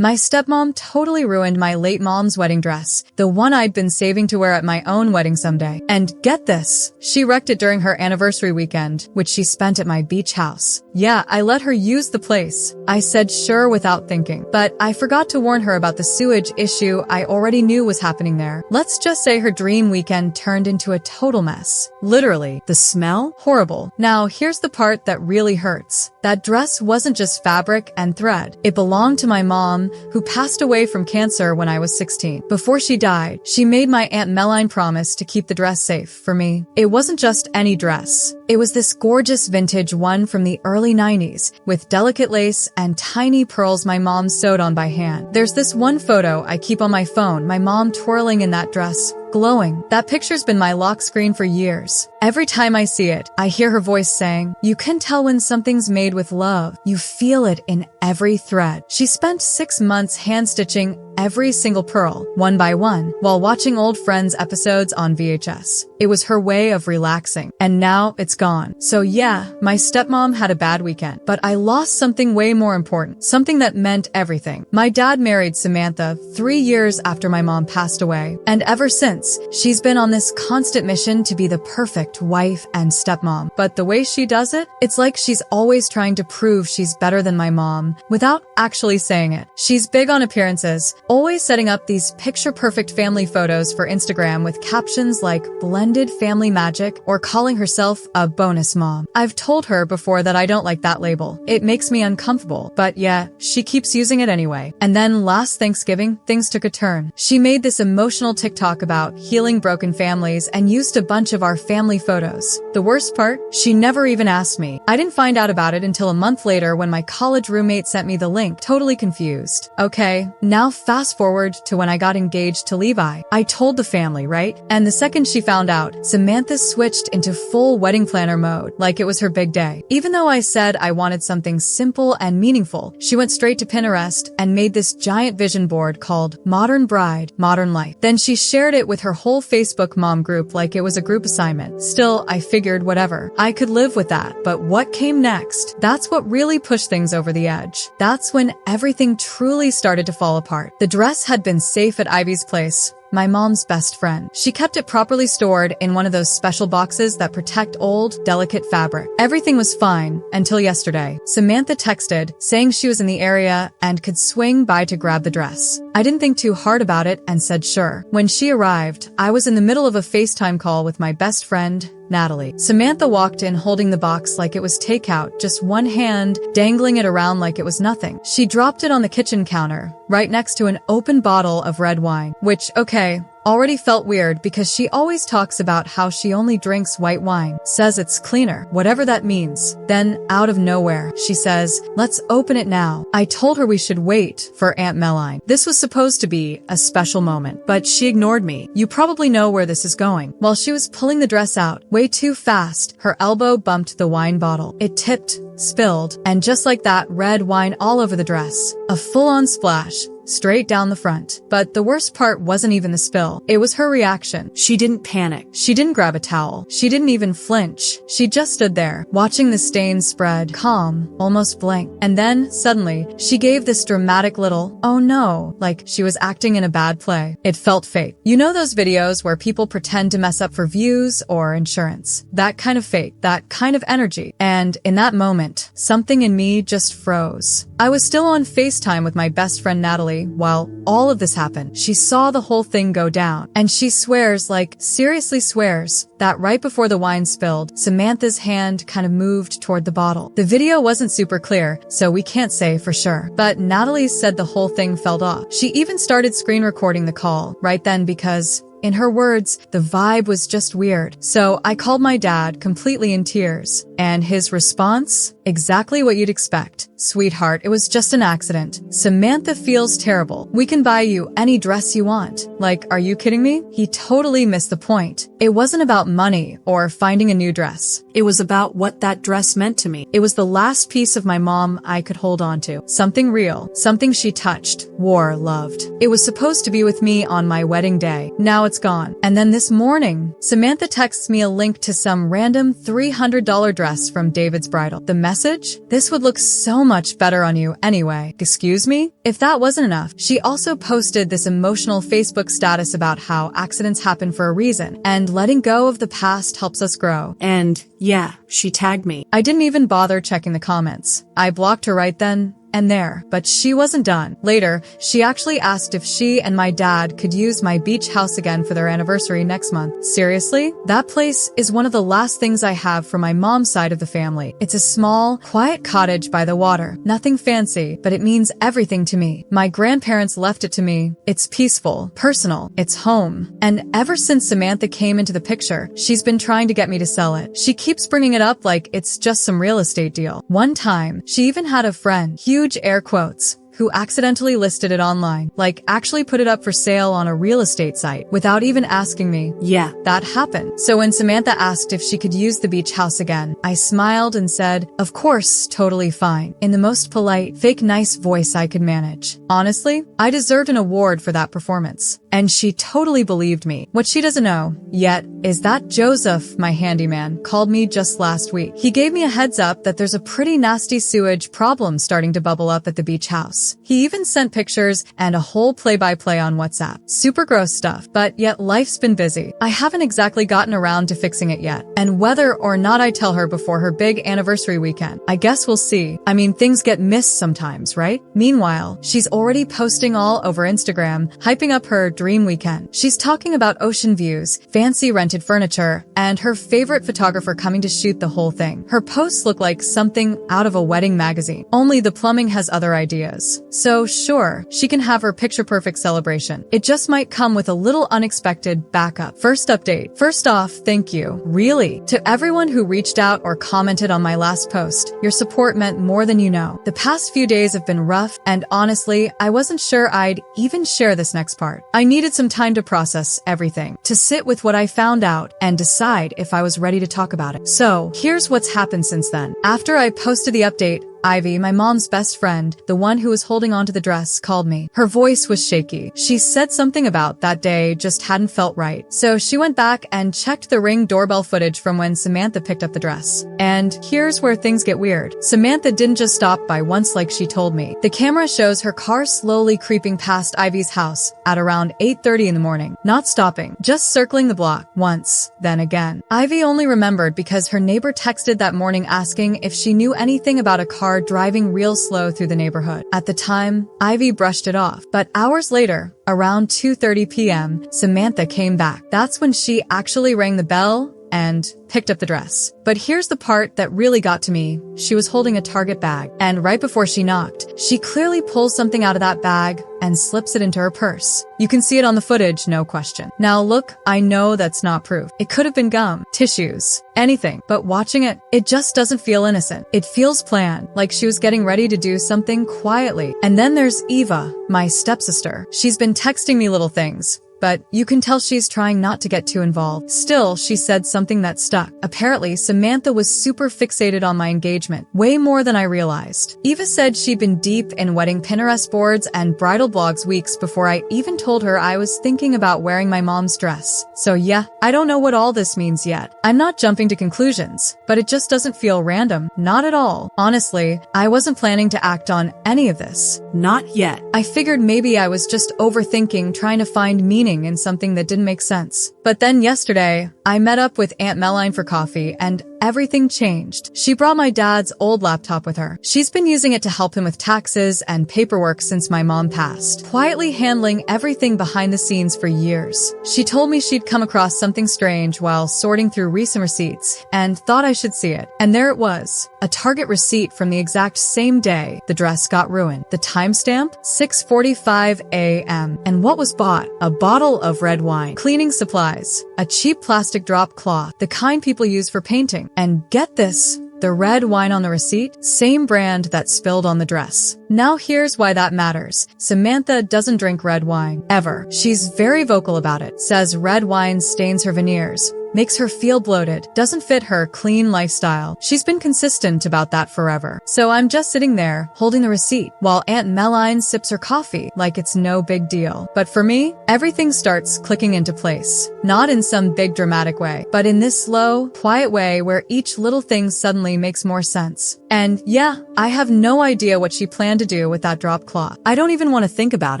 My stepmom totally ruined my late mom's wedding dress, the one I'd been saving to wear at my own wedding someday. And get this, she wrecked it during her anniversary weekend, which she spent at my beach house. Yeah, I let her use the place. I said sure without thinking, but I forgot to warn her about the sewage issue I already knew was happening there. Let's just say her dream weekend turned into a total mess. Literally, the smell? Horrible. Now, here's the part that really hurts. That dress wasn't just fabric and thread. It belonged to my mom, who passed away from cancer when I was 16. Before she died, she made my Aunt Meline promise to keep the dress safe for me. It wasn't just any dress. It was this gorgeous vintage one from the early 90s, with delicate lace and tiny pearls my mom sewed on by hand. There's this one photo I keep on my phone, my mom twirling in that dress, glowing. That picture's been my lock screen for years. Every time I see it, I hear her voice saying, "You can tell when something's made with love. You feel it in every thread." She spent 6 months hand-stitching every single pearl, one by one, while watching old Friends episodes on VHS. It was her way of relaxing. And now it's gone. So yeah, my stepmom had a bad weekend, but I lost something way more important, something that meant everything. My dad married Samantha 3 years after my mom passed away, and ever since, she's been on this constant mission to be the perfect wife and stepmom. But the way she does it, it's like she's always trying to prove she's better than my mom, without actually saying it. She's big on appearances, always setting up these picture-perfect family photos for Instagram with captions like blended family magic or calling herself a bonus mom. I've told her before that I don't like that label. It makes me uncomfortable, but yeah, she keeps using it anyway. And then last Thanksgiving, things took a turn. She made this emotional TikTok about healing broken families and used a bunch of our family photos. The worst part? She never even asked me. I didn't find out about it until a month later when my college roommate sent me the link, totally confused. Okay, now fast forward to when I got engaged to Levi. I told the family, right? And the second she found out, Samantha switched into full wedding planner mode, like it was her big day. Even though I said I wanted something simple and meaningful, she went straight to Pinterest and made this giant vision board called Modern Bride, Modern Life. Then she shared it with her whole Facebook mom group like it was a group assignment. Still, I figured whatever. I could live with that. But what came next? That's what really pushed things over the edge. That's when everything truly started to fall apart. The dress had been safe at Ivy's place, my mom's best friend. She kept it properly stored in one of those special boxes that protect old, delicate fabric. Everything was fine until yesterday. Samantha texted, saying she was in the area and could swing by to grab the dress. I didn't think too hard about it and said sure. When she arrived, I was in the middle of a FaceTime call with my best friend, Natalie. Samantha walked in holding the box like it was takeout, just one hand dangling it around like it was nothing. She dropped it on the kitchen counter, right next to an open bottle of red wine, which, okay, already felt weird because she always talks about how she only drinks white wine, says it's cleaner, whatever that means. Then, out of nowhere, she says, "Let's open it now." I told her we should wait for Aunt Meline. This was supposed to be a special moment, but she ignored me. You probably know where this is going. While she was pulling the dress out, way too fast, her elbow bumped the wine bottle. It tipped, spilled, and just like that, red wine all over the dress. A full-on splash, straight down the front. But the worst part wasn't even the spill. It was her reaction. She didn't panic. She didn't grab a towel. She didn't even flinch. She just stood there, watching the stains spread, calm, almost blank. And then, suddenly, she gave this dramatic little, "Oh no," like she was acting in a bad play. It felt fake. You know those videos where people pretend to mess up for views or insurance? That kind of fake, that kind of energy. And in that moment, something in me just froze. I was still on FaceTime with my best friend Natalie while all of this happened. She saw the whole thing go down, and she swears, like seriously swears, that right before the wine spilled, Samantha's hand kind of moved toward the bottle. The video wasn't super clear, so we can't say for sure. But Natalie said the whole thing felt off. She even started screen recording the call right then because, in her words, the vibe was just weird. So I called my dad, completely in tears. And his response? Exactly what you'd expect. "Sweetheart, it was just an accident. Samantha feels terrible. We can buy you any dress you want." Like, are you kidding me? He totally missed the point. It wasn't about money or finding a new dress. It was about what that dress meant to me. It was the last piece of my mom I could hold on to. Something real. Something she touched, wore, loved. It was supposed to be with me on my wedding day. Now it's gone. And then this morning, Samantha texts me a link to some random $300 dress from David's Bridal. The message? This would look so much better on you anyway. Excuse me? If that wasn't enough, she also posted this emotional Facebook status about how accidents happen for a reason, and letting go of the past helps us grow. And yeah, she tagged me. I didn't even bother checking the comments. I blocked her right then and there, but she wasn't done. Later, she actually asked if she and my dad could use my beach house again for their anniversary next month. Seriously? That place is one of the last things I have from my mom's side of the family. It's a small, quiet cottage by the water. Nothing fancy, but it means everything to me. My grandparents left it to me. It's peaceful, personal, it's home. And ever since Samantha came into the picture, she's been trying to get me to sell it. She keeps bringing it up like it's just some real estate deal. One time, she even had a friend, huge air quotes, who accidentally listed it online, like actually put it up for sale on a real estate site without even asking me. Yeah, that happened. So when Samantha asked if she could use the beach house again, I smiled and said, of course, totally fine, in the most polite, fake nice voice I could manage. Honestly, I deserved an award for that performance. And she totally believed me. What she doesn't know yet is that Joseph, my handyman, called me just last week. He gave me a heads up that there's a pretty nasty sewage problem starting to bubble up at the beach house. He even sent pictures and a whole play-by-play on WhatsApp. Super gross stuff, but yet life's been busy. I haven't exactly gotten around to fixing it yet. And whether or not I tell her before her big anniversary weekend, I guess we'll see. I mean, things get missed sometimes, right? Meanwhile, she's already posting all over Instagram, hyping up her dream weekend. She's talking about ocean views, fancy rented furniture, and her favorite photographer coming to shoot the whole thing. Her posts look like something out of a wedding magazine. Only the plumbing has other ideas. So sure, she can have her picture-perfect celebration. It just might come with a little unexpected backup. First update. First off, thank you. Really. To everyone who reached out or commented on my last post, your support meant more than you know. The past few days have been rough, and honestly, I wasn't sure I'd even share this next part. I needed some time to process everything, to sit with what I found out, and decide if I was ready to talk about it. So, here's what's happened since then. After I posted the update, Ivy, my mom's best friend, the one who was holding onto the dress, called me. Her voice was shaky. She said something about that day just hadn't felt right. So she went back and checked the Ring doorbell footage from when Samantha picked up the dress. And here's where things get weird. Samantha didn't just stop by once like she told me. The camera shows her car slowly creeping past Ivy's house at around 8:30 in the morning. Not stopping, just circling the block. Once, then again. Ivy only remembered because her neighbor texted that morning asking if she knew anything about a car driving real slow through the neighborhood. At the time, Ivy brushed it off, but hours later, around 2:30 p.m., Samantha came back. That's when she actually rang the bell and picked up the dress. But here's the part that really got to me. She was holding a Target bag, and right before she knocked, she clearly pulls something out of that bag and slips it into her purse. You can see it on the footage, no question. Now look, I know that's not proof. It could have been gum, tissues, anything, but watching it, it just doesn't feel innocent. It feels planned, like she was getting ready to do something quietly. And then there's Eva, my stepsister. She's been texting me little things, but you can tell she's trying not to get too involved. Still, she said something that stuck. Apparently, Samantha was super fixated on my engagement, way more than I realized. Eva said she'd been deep in wedding Pinterest boards and bridal blogs weeks before I even told her I was thinking about wearing my mom's dress. So yeah, I don't know what all this means yet. I'm not jumping to conclusions, but it just doesn't feel random. Not at all. Honestly, I wasn't planning to act on any of this. Not yet. I figured maybe I was just overthinking, trying to find meaning in something that didn't make sense. But then yesterday, I met up with Aunt Meline for coffee and everything changed. She brought my dad's old laptop with her. She's been using it to help him with taxes and paperwork since my mom passed, quietly handling everything behind the scenes for years. She told me she'd come across something strange while sorting through recent receipts and thought I should see it. And there it was, a Target receipt from the exact same day the dress got ruined. The timestamp? 6:45 a.m. And what was bought? A bottle of red wine, cleaning supplies, a cheap plastic drop cloth, the kind people use for painting. And get this, the red wine on the receipt, same brand that spilled on the dress. Now here's why that matters. Samantha doesn't drink red wine, ever. She's very vocal about it, says red wine stains her veneers, makes her feel bloated, doesn't fit her clean lifestyle. She's been consistent about that forever. So I'm just sitting there, holding the receipt, while Aunt Meline sips her coffee like it's no big deal. But for me, everything starts clicking into place. Not in some big dramatic way, but in this slow, quiet way where each little thing suddenly makes more sense. And yeah, I have no idea what she planned to do with that drop cloth. I don't even want to think about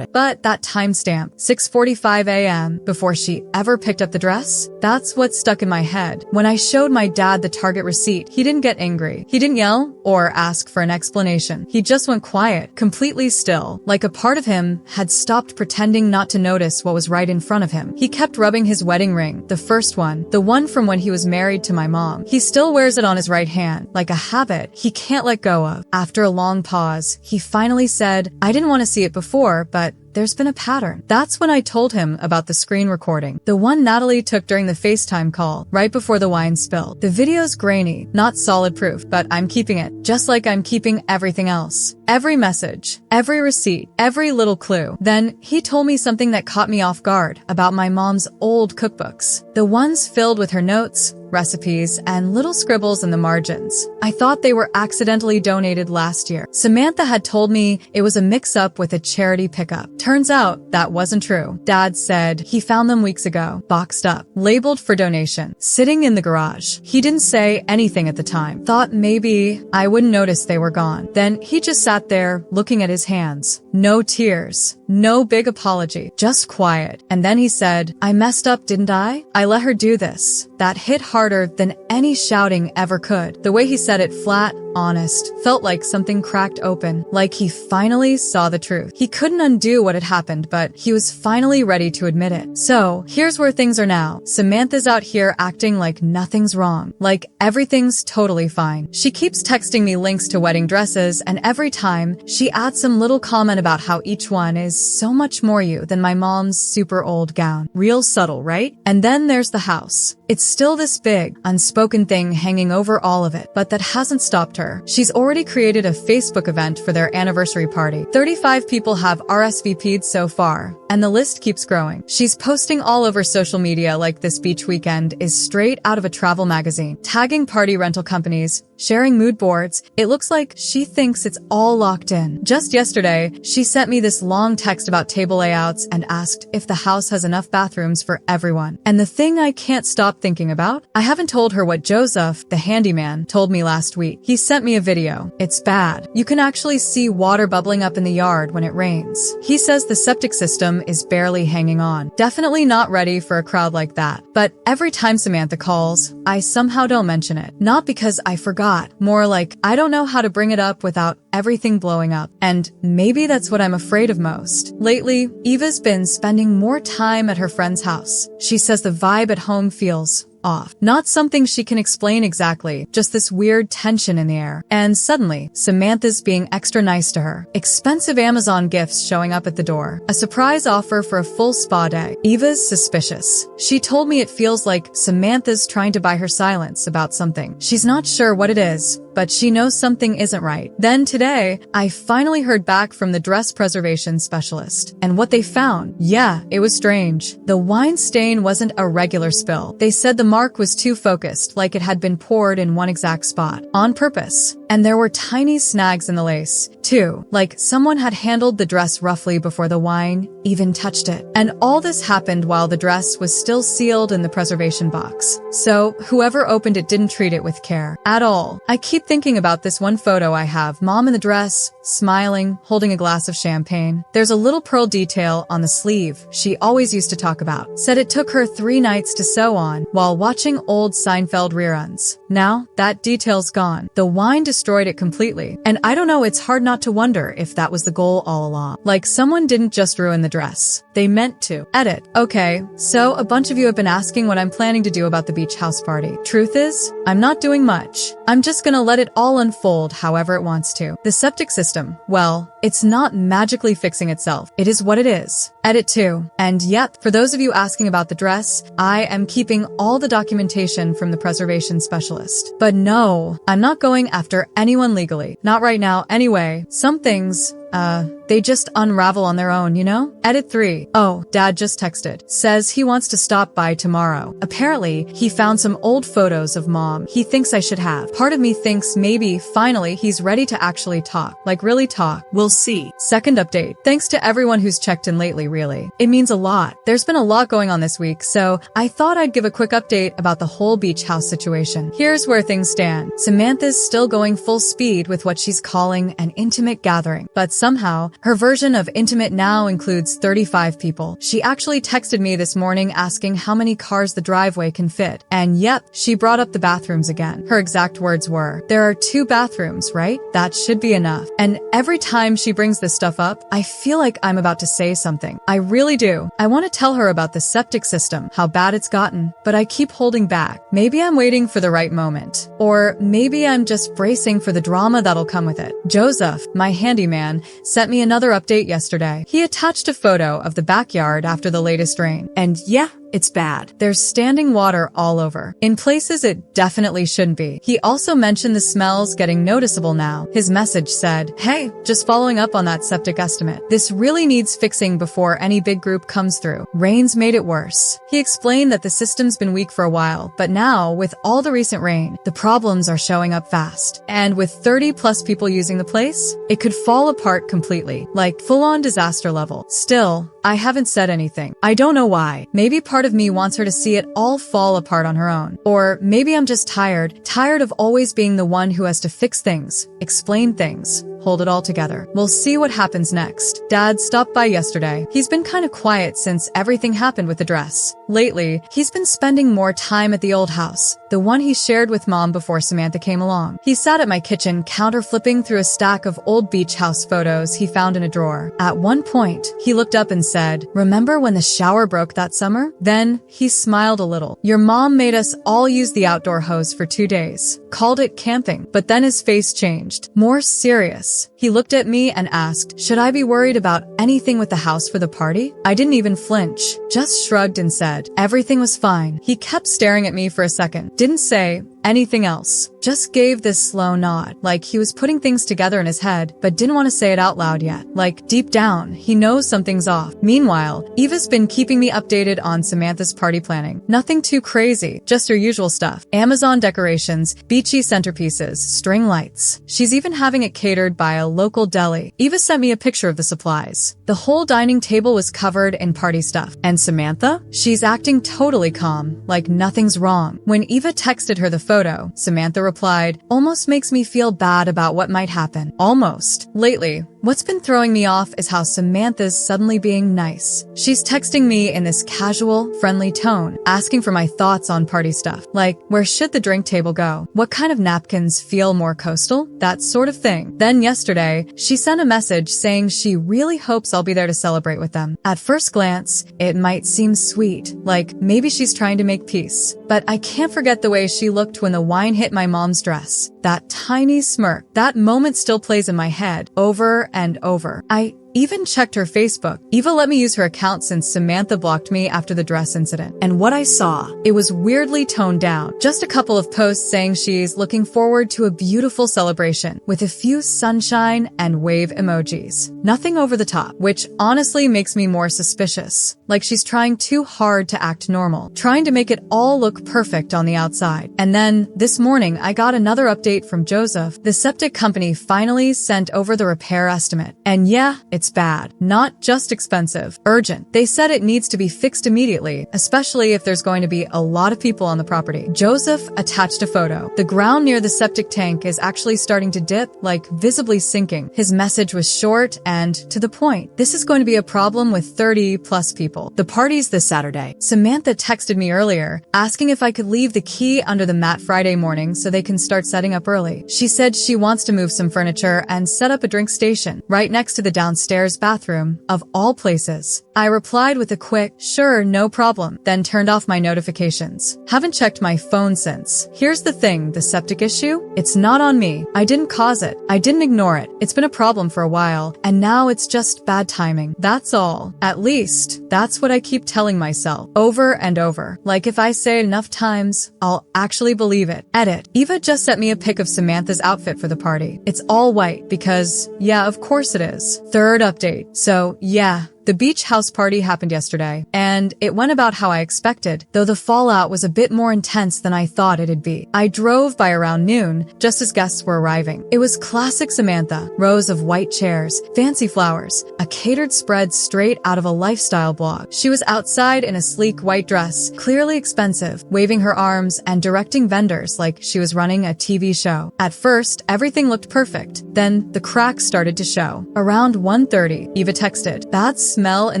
it. But that timestamp, 6:45 a.m., before she ever picked up the dress, that's what stuck in my head. When I showed my dad the Target receipt, he didn't get angry. He didn't yell or ask for an explanation. He just went quiet, completely still, like a part of him had stopped pretending not to notice what was right in front of him. He kept rubbing his wedding ring, the first one, the one from when he was married to my mom. He still wears it on his right hand, like a habit he can't let go of. After a long pause, he finally said, "I didn't want to see it before, but there's been a pattern." That's when I told him about the screen recording, the one Natalie took during the FaceTime call, right before the wine spilled. The video's grainy, not solid proof, but I'm keeping it, just like I'm keeping everything else. Every message, every receipt, every little clue. Then he told me something that caught me off guard about my mom's old cookbooks, the ones filled with her notes, recipes, and little scribbles in the margins. I thought they were accidentally donated last year. Samantha had told me it was a mix-up with a charity pickup. Turns out that wasn't true. Dad said he found them weeks ago, boxed up, labeled for donation, sitting in the garage. He didn't say anything at the time. Thought maybe I wouldn't notice they were gone. Then he just sat there looking at his hands. No tears, no big apology, just quiet. And then he said, "I messed up, didn't I? I let her do this." That hit harder than any shouting ever could. The way he said it, flat, honest, felt like something cracked open, like he finally saw the truth. He couldn't undo what had happened, but he was finally ready to admit it. So, here's where things are now. Samantha's out here acting like nothing's wrong, like everything's totally fine. She keeps texting me links to wedding dresses, and every time, she adds some little comment about how each one is so much more you than my mom's super old gown. Real subtle, right? And then there's the house. It's still this big, unspoken thing hanging over all of it, but that hasn't stopped her. She's already created a Facebook event for their anniversary party. 35 people have RSVP'd so far, and the list keeps growing. She's posting all over social media like this beach weekend is straight out of a travel magazine, tagging party rental companies, sharing mood boards. It looks like she thinks it's all locked in. Just yesterday, she sent me this long text about table layouts and asked if the house has enough bathrooms for everyone. And the thing I can't stop thinking about, I haven't told her what Joseph, the handyman, told me last week. He sent me a video. It's bad. You can actually see water bubbling up in the yard when it rains. He says the septic system is barely hanging on. Definitely not ready for a crowd like that. But every time Samantha calls, I somehow don't mention it. Not because I forgot. More like I don't know how to bring it up without everything blowing up. And maybe that's what I'm afraid of most. Lately, Eva's been spending more time at her friend's house. She says the vibe at home feels off. Not something she can explain exactly, just this weird tension in the air. And suddenly, Samantha's being extra nice to her. Expensive Amazon gifts showing up at the door. A surprise offer for a full spa day. Eva's suspicious. She told me it feels like Samantha's trying to buy her silence about something. She's not sure what it is, but she knows something isn't right. Then today, I finally heard back from the dress preservation specialist. And what they found, yeah, it was strange. The wine stain wasn't a regular spill. They said the mark was too focused, like it had been poured in one exact spot, on purpose. And there were tiny snags in the lace, too, like someone had handled the dress roughly before the wine even touched it. And all this happened while the dress was still sealed in the preservation box. So, whoever opened it didn't treat it with care at all. I keep thinking about this one photo I have, mom in the dress, smiling, holding a glass of champagne. There's a little pearl detail on the sleeve she always used to talk about. Said it took her 3 nights to sew on while watching old Seinfeld reruns. Now, that detail's gone. The wine destroyed it completely. And I don't know, it's hard not to wonder if that was the goal all along. Like someone didn't just ruin the dress. They meant to. Edit. Okay, so a bunch of you have been asking what I'm planning to do about the beach house party. Truth is, I'm not doing much. I'm just gonna let it all unfold however it wants to. The septic system, well, it's not magically fixing itself. It is what it is. Edit 2. And yep, for those of you asking about the dress, I am keeping all the documentation from the preservation specialist. But no, I'm not going after anyone legally. Not right now anyway. Some things They just unravel on their own, you know? Edit 3. Oh, Dad just texted. Says he wants to stop by tomorrow. Apparently, he found some old photos of Mom he thinks I should have. Part of me thinks maybe, finally, he's ready to actually talk. Like, really talk. We'll see. Second update. Thanks to everyone who's checked in lately, really. It means a lot. There's been a lot going on this week, so I thought I'd give a quick update about the whole beach house situation. Here's where things stand. Samantha's still going full speed with what she's calling an intimate gathering, but somehow, her version of intimate now includes 35 people. She actually texted me this morning asking how many cars the driveway can fit. And yep, she brought up the bathrooms again. Her exact words were, "There are 2 bathrooms, right? That should be enough." And every time she brings this stuff up, I feel like I'm about to say something. I really do. I want to tell her about the septic system, how bad it's gotten, but I keep holding back. Maybe I'm waiting for the right moment. Or maybe I'm just bracing for the drama that'll come with it. Joseph, my handyman, sent me another update yesterday. He attached a photo of the backyard after the latest rain. And yeah, it's bad. There's standing water all over. In places it definitely shouldn't be. He also mentioned the smells getting noticeable now. His message said, "Hey, just following up on that septic estimate. This really needs fixing before any big group comes through. Rain's made it worse." He explained that the system's been weak for a while, but now, with all the recent rain, the problems are showing up fast. And with 30 plus people using the place, it could fall apart completely, like full-on disaster level. Still, I haven't said anything. I don't know why. Maybe part of me wants her to see it all fall apart on her own. Or maybe I'm just tired of always being the one who has to fix things, explain things, hold it all together. We'll see what happens next. Dad stopped by yesterday. He's been kind of quiet since everything happened with the dress. Lately, he's been spending more time at the old house, the one he shared with Mom before Samantha came along. He sat at my kitchen counter flipping through a stack of old beach house photos he found in a drawer. At one point, he looked up and said, "Remember when the shower broke that summer?" Then he smiled a little. "Your mom made us all use the outdoor hose for 2 days. Called it camping." But then his face changed. More serious. He looked at me and asked, "Should I be worried about anything with the house for the party?" I didn't even flinch, just shrugged and said, "Everything was fine." He kept staring at me for a second, didn't say anything else, just gave this slow nod, like he was putting things together in his head, but didn't want to say it out loud yet. Like, deep down, he knows something's off. Meanwhile, Eva's been keeping me updated on Samantha's party planning. Nothing too crazy, just her usual stuff. Amazon decorations, beachy centerpieces, string lights. She's even having it catered by a local deli. Eva sent me a picture of the supplies. The whole dining table was covered in party stuff. And Samantha? She's acting totally calm, like nothing's wrong. When Eva texted her the photo, Samantha replied, "Almost makes me feel bad about what might happen." Almost. Lately, what's been throwing me off is how Samantha's suddenly being nice. She's texting me in this casual, friendly tone, asking for my thoughts on party stuff. Like, where should the drink table go? What kind of napkins feel more coastal? That sort of thing. Then yesterday, she sent a message saying she really hopes I'll be there to celebrate with them. At first glance, it might seem sweet, like maybe she's trying to make peace. But I can't forget the way she looked when the wine hit my mom's dress. That tiny smirk. That moment still plays in my head, over and over. I even checked her Facebook. Eva let me use her account since Samantha blocked me after the dress incident. And what I saw, it was weirdly toned down. Just a couple of posts saying she's looking forward to a beautiful celebration with a few sunshine and wave emojis. Nothing over the top, which honestly makes me more suspicious. Like she's trying too hard to act normal, trying to make it all look perfect on the outside. And then, this morning, I got another update from Joseph. The septic company finally sent over the repair estimate. And yeah, it's bad. Not just expensive. Urgent. They said it needs to be fixed immediately, especially if there's going to be a lot of people on the property. Joseph attached a photo. The ground near the septic tank is actually starting to dip, like visibly sinking. His message was short and to the point. This is going to be a problem with 30 plus people. The party's this Saturday. Samantha texted me earlier, asking if I could leave the key under the mat Friday morning so they can start setting up early. She said she wants to move some furniture and set up a drink station right next to the downstairs downstairs bathroom, of all places. I replied with a quick, sure, no problem, then turned off my notifications. Haven't checked my phone since. Here's the thing, the septic issue? It's not on me. I didn't cause it. I didn't ignore it. It's been a problem for a while, and now it's just bad timing. That's all. At least, that's what I keep telling myself, over and over. Like if I say it enough times, I'll actually believe it. Edit. Eva just sent me a pic of Samantha's outfit for the party. It's all white because, yeah, of course it is. Third update. So, yeah. The beach house party happened yesterday, and it went about how I expected, though the fallout was a bit more intense than I thought it'd be. I drove by around noon, just as guests were arriving. It was classic Samantha, rows of white chairs, fancy flowers, a catered spread straight out of a lifestyle blog. She was outside in a sleek white dress, clearly expensive, waving her arms and directing vendors like she was running a TV show. At first, everything looked perfect. Then, the cracks started to show. Around 1:30, Eva texted, "Bad smell in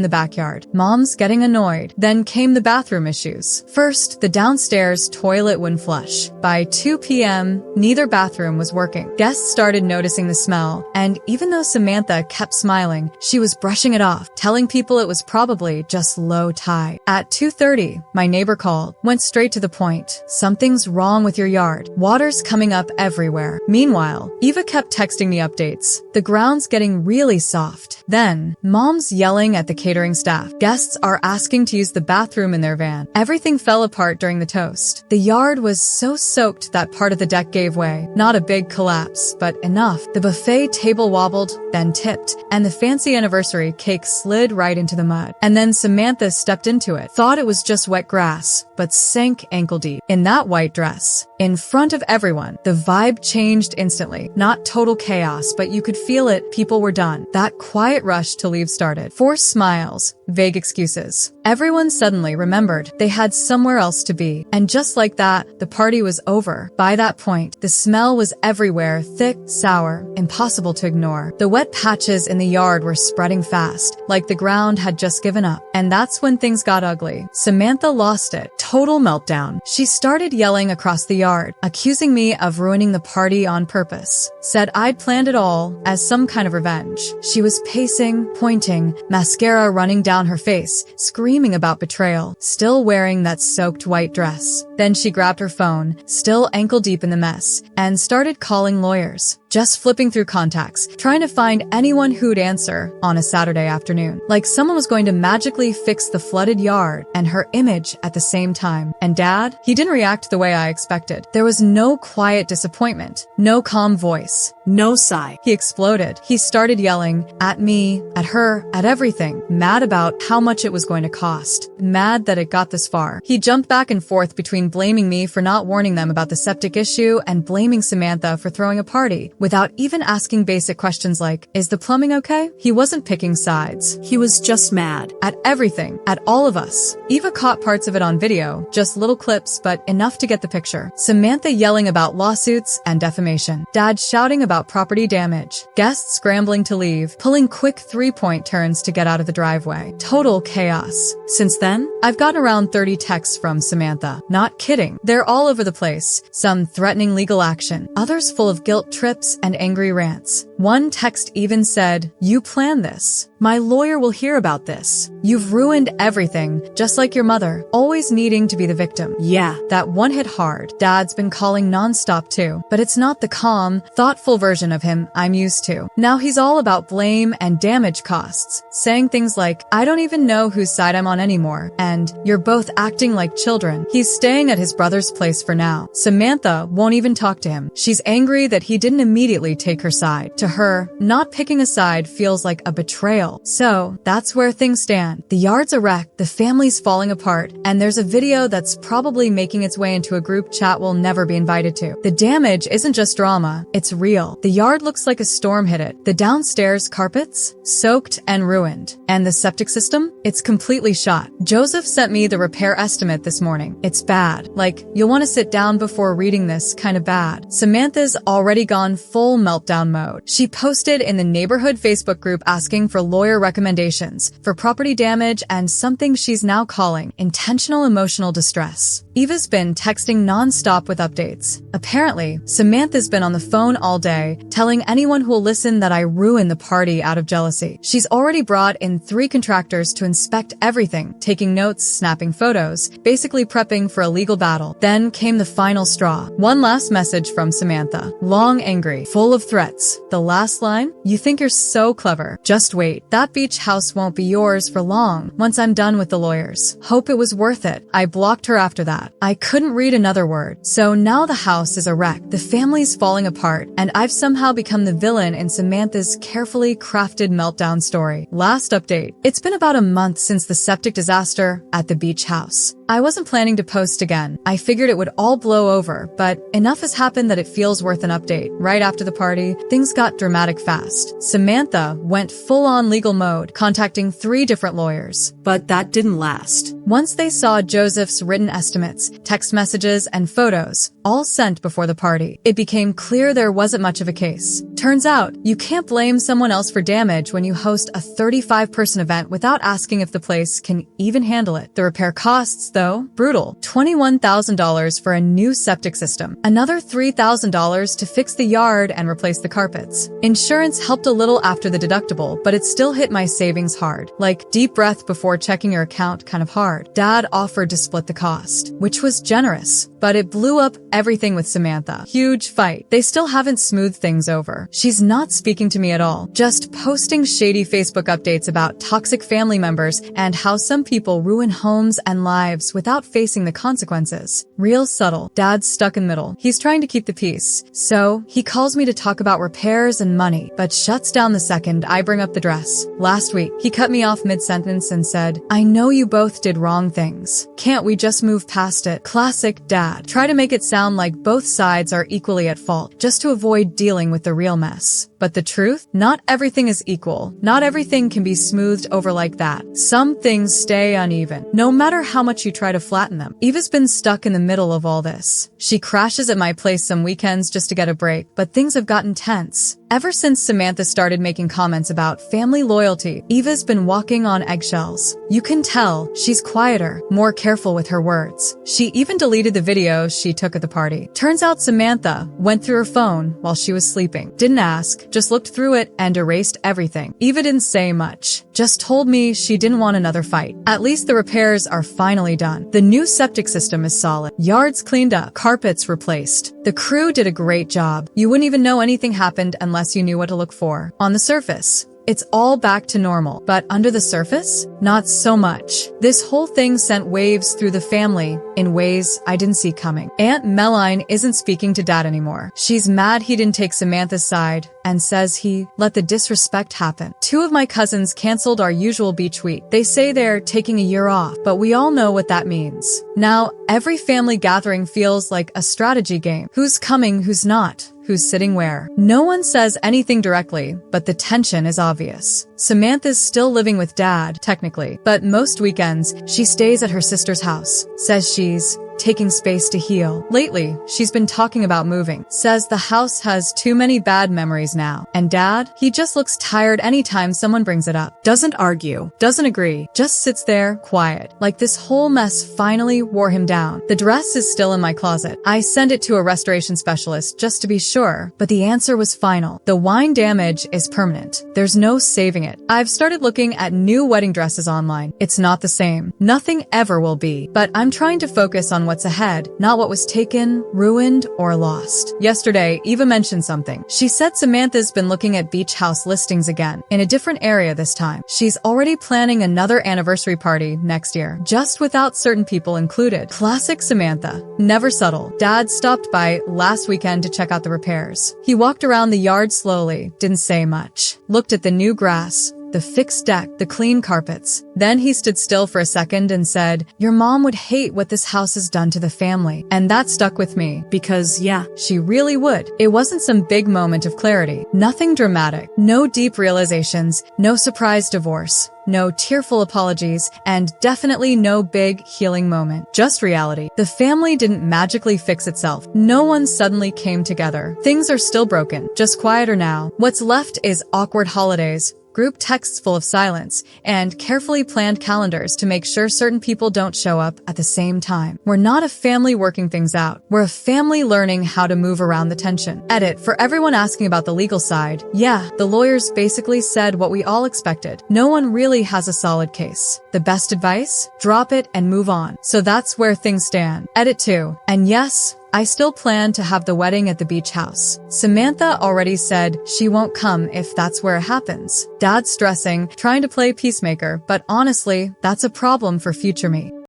the backyard. Mom's getting annoyed." Then came the bathroom issues. First, the downstairs toilet wouldn't flush. By 2 p.m., neither bathroom was working. Guests started noticing the smell, and even though Samantha kept smiling, she was brushing it off, telling people it was probably just low tide. At 2:30, my neighbor called, went straight to the point. "Something's wrong with your yard. Water's coming up everywhere." Meanwhile, Eva kept texting me updates. "The ground's getting really soft." Then, Mom's yelling at the catering staff. Guests are asking to use the bathroom in their van. Everything fell apart during the toast. The yard was so soaked that part of the deck gave way. Not a big collapse, but enough. The buffet table wobbled, then tipped, and the fancy anniversary cake slid right into the mud. And then Samantha stepped into it. Thought it was just wet grass, but sank ankle deep. In that white dress, in front of everyone, the vibe changed instantly. Not total chaos, but you could feel it. People were done. That quiet rush to leave started. Forced smiles, vague excuses. Everyone suddenly remembered they had somewhere else to be. And just like that, the party was over. By that point, the smell was everywhere, thick, sour, impossible to ignore. The wet patches in the yard were spreading fast, like the ground had just given up. And that's when things got ugly. Samantha lost it. Total meltdown. She started yelling across the yard, accusing me of ruining the party on purpose. Said I'd planned it all as some kind of revenge. She was pacing, pointing, mascara running down her face, screaming about betrayal, still wearing that soaked white dress. Then she grabbed her phone, still ankle deep in the mess, and started calling lawyers. Just flipping through contacts, trying to find anyone who'd answer on a Saturday afternoon. Like someone was going to magically fix the flooded yard and her image at the same time. And Dad? He didn't react the way I expected. There was no quiet disappointment, no calm voice, No sigh. He exploded. He started yelling at me, at her, at everything, mad about how much it was going to cost, mad that it got this far. He jumped back and forth between blaming me for not warning them about the septic issue and blaming Samantha for throwing a party, without even asking basic questions like, is the plumbing okay? He wasn't picking sides. He was just mad. At everything, at all of us. Eva caught parts of it on video, just little clips, but enough to get the picture. Samantha yelling about lawsuits and defamation. Dad shouting about property damage. Guests scrambling to leave, pulling quick three-point turns to get out of the driveway. Total chaos. Since then, I've gotten around 30 texts from Samantha. Not kidding. They're all over the place. Some threatening legal action, others full of guilt trips and angry rants. One text even said, "You planned this. My lawyer will hear about this. You've ruined everything, just like your mother, always needing to be the victim." Yeah, that one hit hard. Dad's been calling nonstop too, but it's not the calm, thoughtful version of him I'm used to. Now he's all about blame and damage costs, saying things like, "I don't even know whose side I'm on anymore," and "You're both acting like children." He's staying at his brother's place for now. Samantha won't even talk to him. She's angry that he didn't immediately take her side. To her, not picking a side feels like a betrayal. So, that's where things stand. The yard's a wreck, the family's falling apart, and there's a video that's probably making its way into a group chat we'll never be invited to. The damage isn't just drama, it's real. The yard looks like a storm hit it. The downstairs carpets, soaked and ruined. And the septic system? It's completely shot. Joseph sent me the repair estimate this morning. It's bad. Like, you'll want to sit down before reading this, kind of bad. Samantha's already gone full meltdown mode. She posted in the neighborhood Facebook group asking for lawyer recommendations for property damage and something she's now calling intentional emotional distress. Eva's been texting nonstop with updates. Apparently, Samantha's been on the phone all day, telling anyone who will listen that I ruined the party out of jealousy. She's already brought in 3 contractors to inspect everything, taking notes, snapping photos, basically prepping for a legal battle. Then came the final straw. One last message from Samantha. Long, angry, full of threats. The last line? You think you're so clever. Just wait. That beach house won't be yours for long once I'm done with the lawyers. Hope it was worth it. I blocked her after that. I couldn't read another word. So now the house is a wreck. The family's falling apart, and I've somehow become the villain in Samantha's carefully crafted meltdown story. Last update. It's been about a month since the septic disaster at the beach house. I wasn't planning to post again. I figured it would all blow over, but enough has happened that it feels worth an update. Right after the party, things got dramatic fast. Samantha went full-on legal mode, contacting 3 different lawyers. But that didn't last. Once they saw Joseph's written estimates, text messages, and photos, all sent before the party, it became clear there wasn't much of a case. Turns out, you can't blame someone else for damage when you host a 35-person event without asking if the place can even handle it. The repair costs, though, brutal. $21,000 for a new septic system. Another $3,000 to fix the yard and replace the carpets. Insurance helped a little after the deductible, but it still hit my savings hard. Like, deep breath before checking your account kind of hard. Dad offered to split the cost, which was generous, but it blew up everything with Samantha. Huge fight. They still haven't smoothed things over. She's not speaking to me at all, just posting shady Facebook updates about toxic family members and how some people ruin homes and lives without facing the consequences. Real subtle. Dad's stuck in the middle. He's trying to keep the peace. So, he calls me to talk about repairs and money, but shuts down the second I bring up the dress. Last week, he cut me off mid-sentence and said, I know you both did wrong things. Can't we just move past it? Classic dad. Try to make it sound like both sides are equally at fault, just to avoid dealing with the real mess. But the truth? Not everything is equal. Not everything can be smoothed over like that. Some things stay uneven, no matter how much you try to flatten them. Eva's been stuck in the middle of all this. She crashes at my place some weekends just to get a break, but things have gotten tense. Ever since Samantha started making comments about family loyalty, Eva's been walking on eggshells. You can tell she's quieter, more careful with her words. She even deleted the videos she took at the party. Turns out Samantha went through her phone while she was sleeping. Didn't ask, just looked through it and erased everything. Eva didn't say much, just told me she didn't want another fight. At least the repairs are finally done. The new septic system is solid. Yards cleaned up, carpets replaced. The crew did a great job. You wouldn't even know anything happened unless you knew what to look for. On the surface, it's all back to normal, but under the surface, not so much. This whole thing sent waves through the family in ways I didn't see coming. Aunt Meline isn't speaking to Dad anymore. She's mad he didn't take Samantha's side and says he let the disrespect happen. 2 of my cousins canceled our usual beach week. They say they're taking a year off, but we all know what that means. Now, every family gathering feels like a strategy game. Who's coming, who's not? Who's sitting where? No one says anything directly, but the tension is obvious. Samantha's still living with Dad, technically, but most weekends, she stays at her sister's house. Says she's taking space to heal. Lately, she's been talking about moving. Says the house has too many bad memories now. And Dad, he just looks tired anytime someone brings it up. Doesn't argue, doesn't agree, just sits there, quiet. Like this whole mess finally wore him down. The dress is still in my closet. I sent it to a restoration specialist just to be sure, but the answer was final. The wine damage is permanent. There's no saving it. I've started looking at new wedding dresses online. It's not the same. Nothing ever will be. But I'm trying to focus on what's ahead, not what was taken, ruined, or lost. Yesterday, Eva mentioned something. She said Samantha's been looking at beach house listings again, in a different area this time. She's already planning another anniversary party next year, just without certain people included. Classic Samantha. Never subtle. Dad stopped by last weekend to check out the repairs. He walked around the yard slowly, didn't say much. Looked at the new grass, the fixed deck, the clean carpets. Then he stood still for a second and said, "Your mom would hate what this house has done to the family." And that stuck with me, because yeah, she really would. It wasn't some big moment of clarity. Nothing dramatic. No deep realizations. No surprise divorce. No tearful apologies, and definitely no big healing moment. Just reality. The family didn't magically fix itself. No one suddenly came together. Things are still broken, just quieter now. What's left is awkward holidays, group texts full of silence, and carefully planned calendars to make sure certain people don't show up at the same time. We're not a family working things out. We're a family learning how to move around the tension. Edit, for everyone asking about the legal side, yeah, the lawyers basically said what we all expected. No one really has a solid case. The best advice? Drop it and move on. So that's where things stand. Edit 2. And yes, I still plan to have the wedding at the beach house. Samantha already said she won't come if that's where it happens. Dad's stressing, trying to play peacemaker, but honestly, that's a problem for future me.